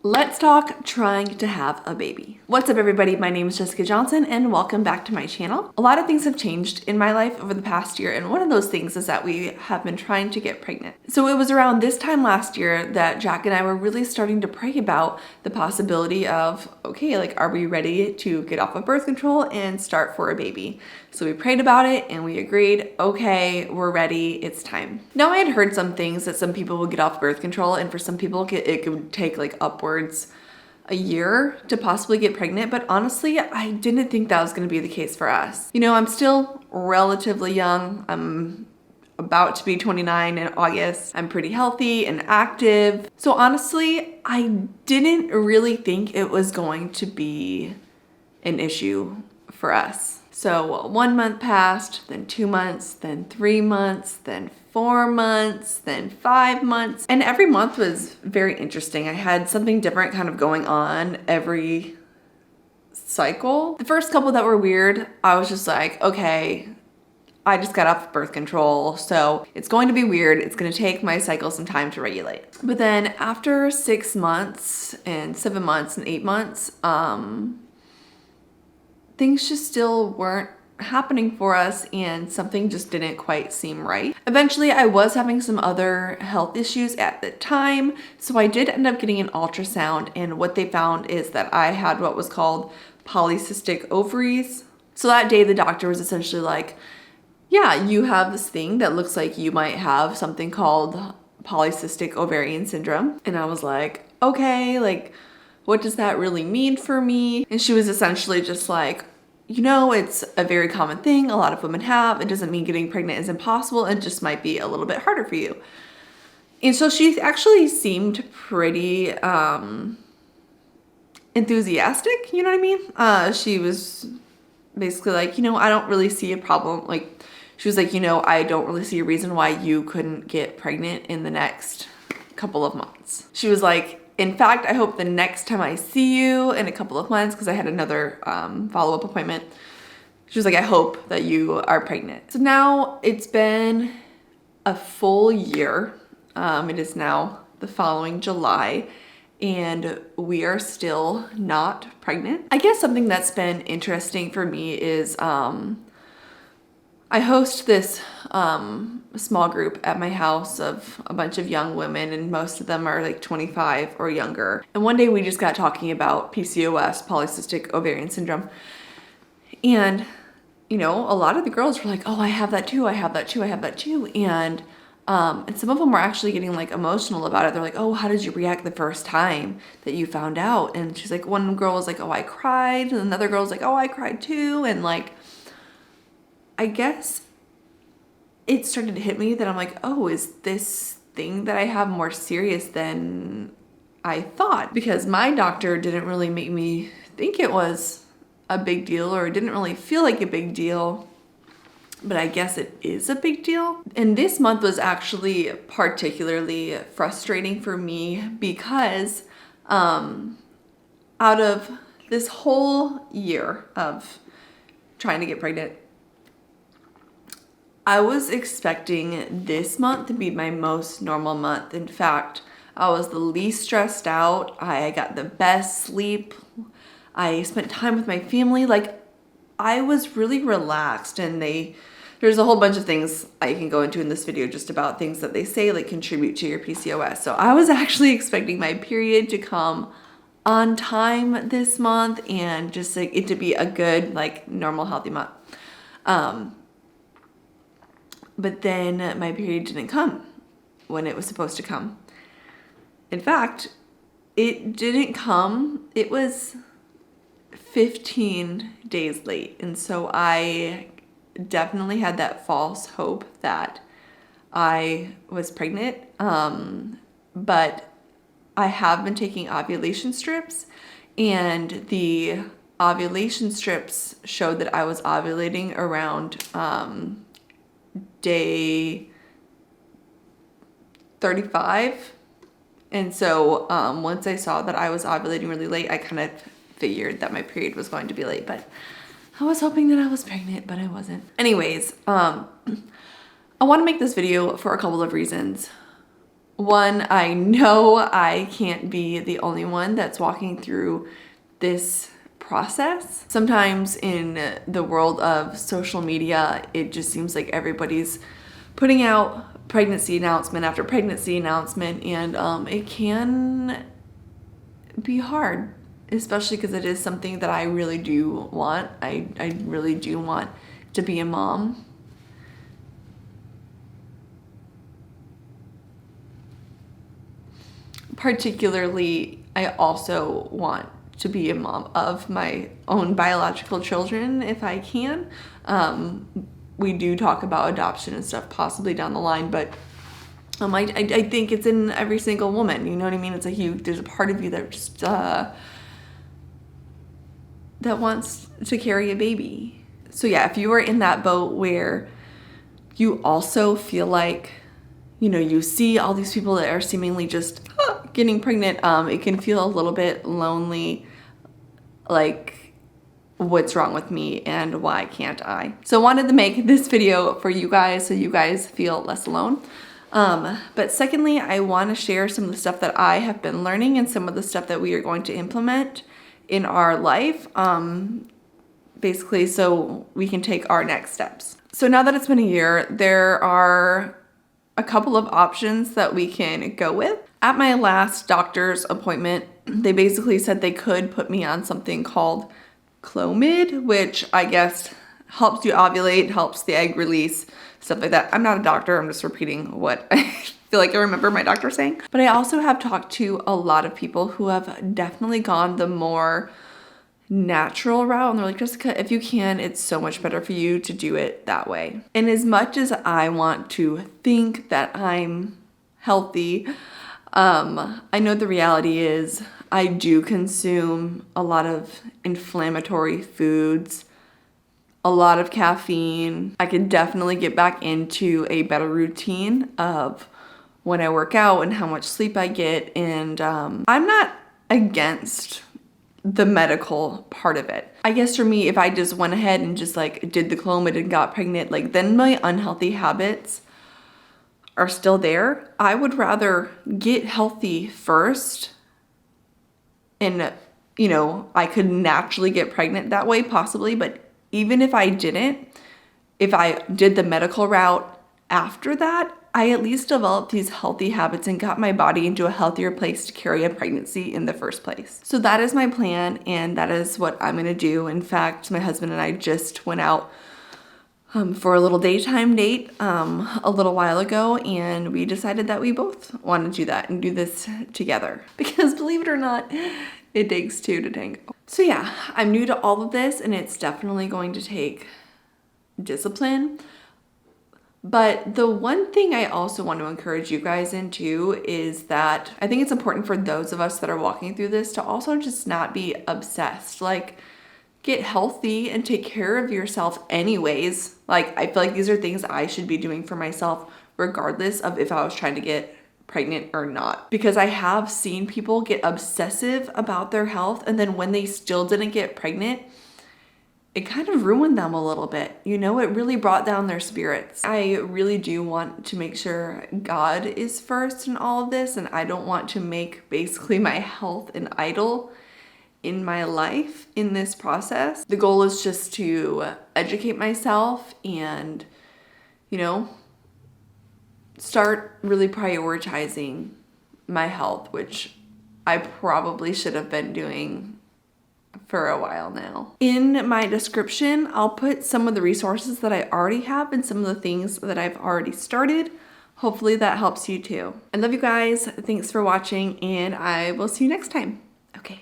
Let's talk trying to have a baby. What's up everybody? My name is Jessica Johnson and welcome back to my channel. A lot of things have changed in my life over the past year, and one of those things is that we have been trying to get pregnant. So it was around this time last year that Jack and I were really starting to pray about the possibility of, okay, like, are we ready to get off of birth control and start for a baby? So we prayed about it and we agreed, okay, we're ready, it's time. Now I had heard some things that some people would get off birth control, and for some people it could take like upwards a year to possibly get pregnant, but honestly, I didn't think that was gonna be the case for us. You know, I'm still relatively young. I'm about to be 29 in August. I'm pretty healthy and active. So honestly, I didn't really think it was going to be an issue for us. So 1 month passed, then 2 months, then 3 months, then 4 months, then 5 months. And every month was very interesting. I had something different kind of going on every cycle. The first couple that were weird, I was just like, okay, I just got off birth control, so it's going to be weird. It's gonna take my cycle some time to regulate. But then after 6 months and 7 months and 8 months, things just still weren't happening for us, and something just didn't quite seem right. Eventually, I was having some other health issues at the time, so I did end up getting an ultrasound, and what they found is that I had what was called polycystic ovaries. So that day, the doctor was essentially like, yeah, you have this thing that looks like you might have something called polycystic ovarian syndrome. And I was like, okay, like, what does that really mean for me? And she was essentially just like, you know, it's a very common thing a lot of women have. It doesn't mean getting pregnant is impossible. It just might be a little bit harder for you. And so she actually seemed pretty enthusiastic, you know what I mean? She was basically like, you know, I don't really see a problem. Like, she was like, you know, I don't really see a reason why you couldn't get pregnant in the next couple of months. She was like, in fact, I hope the next time I see you in a couple of months, because I had another follow-up appointment, she was like, I hope that you are pregnant. So now it's been a full year. It is now the following July, and we are still not pregnant. I guess something that's been interesting for me is I host this small group at my house of a bunch of young women, and most of them are like 25 or younger. And one day we just got talking about PCOS, polycystic ovarian syndrome. And, you know, a lot of the girls were like, oh, I have that too, I have that too, I have that too. And some of them were actually getting like emotional about it. They're like, oh, how did you react the first time that you found out? And she's like, one girl was like, oh, I cried. And another girl was like, oh, I cried too. And like, I guess it started to hit me that I'm like, oh, is this thing that I have more serious than I thought? Because my doctor didn't really make me think it was a big deal, or it didn't really feel like a big deal, but I guess it is a big deal. And this month was actually particularly frustrating for me because out of this whole year of trying to get pregnant, I was expecting this month to be my most normal month. In fact, I was the least stressed out. I got the best sleep. I spent time with my family. Like, I was really relaxed, and there's a whole bunch of things I can go into in this video just about things that they say like contribute to your PCOS. So I was actually expecting my period to come on time this month and just like it to be a good, like, normal, healthy month. But then my period didn't come when it was supposed to come. In fact, it didn't come. It was 15 days late. And so I definitely had that false hope that I was pregnant. But I have been taking ovulation strips, and the ovulation strips showed that I was ovulating around day 35. And so once I saw that I was ovulating really late, I kind of figured that my period was going to be late, but I was hoping that I was pregnant, but I wasn't. Anyways, I want to make this video for a couple of reasons. one, I know I can't be the only one that's walking through this process. Sometimes in the world of social media, it just seems like everybody's putting out pregnancy announcement after pregnancy announcement, and it can be hard, especially because it is something that I really do want. I really do want to be a mom. Particularly, I also want to be a mom of my own biological children if I can. We do talk about adoption and stuff possibly down the line, but I think it's in every single woman, you know what I mean? There's a part of you that just, that wants to carry a baby. So yeah, if you are in that boat where you also feel like, you know, you see all these people that are seemingly just getting pregnant, it can feel a little bit lonely, like, what's wrong with me and why can't I? So I wanted to make this video for you guys so you guys feel less alone. But secondly, I want to share some of the stuff that I have been learning and some of the stuff that we are going to implement in our life, basically so we can take our next steps. So now that it's been a year, there are a couple of options that we can go with. At my last doctor's appointment, they basically said they could put me on something called Clomid, which I guess helps you ovulate, helps the egg release, stuff like that. I'm not a doctor, I'm just repeating what I feel like I remember my doctor saying. But I also have talked to a lot of people who have definitely gone the more natural route, and they're like, Jessica, if you can, it's so much better for you to do it that way. And as much as I want to think that I'm healthy, I know the reality is I do consume a lot of inflammatory foods, a lot of caffeine. I could definitely get back into a better routine of when I work out and how much sleep I get. And I'm not against the medical part of it. I guess for me, if I just went ahead and just like did the Clomid and got pregnant, like then my unhealthy habits are still there. I would rather get healthy first, and you know, I could naturally get pregnant that way possibly, but even if I didn't, if I did the medical route after that, I at least developed these healthy habits and got my body into a healthier place to carry a pregnancy in the first place. So that is my plan, and that is what I'm gonna do. In fact, my husband and I just went out for a little daytime date a little while ago, and we decided that we both want to do that and do this together. Because believe it or not, it takes two to tango. So yeah, I'm new to all of this, and it's definitely going to take discipline. But the one thing I also want to encourage you guys into is that I think it's important for those of us that are walking through this to also just not be obsessed. Like, get healthy and take care of yourself anyways. Like, I feel like these are things I should be doing for myself regardless of if I was trying to get pregnant or not. Because I have seen people get obsessive about their health, and then when they still didn't get pregnant, it kind of ruined them a little bit. You know, it really brought down their spirits. I really do want to make sure God is first in all of this, and I don't want to make basically my health an idol in my life in this process. The goal is just to educate myself and, you know, start really prioritizing my health, which I probably should have been doing for a while now. In my description, I'll put some of the resources that I already have and some of the things that I've already started. Hopefully that helps you too. I love you guys. Thanks for watching, and I will see you next time. Okay.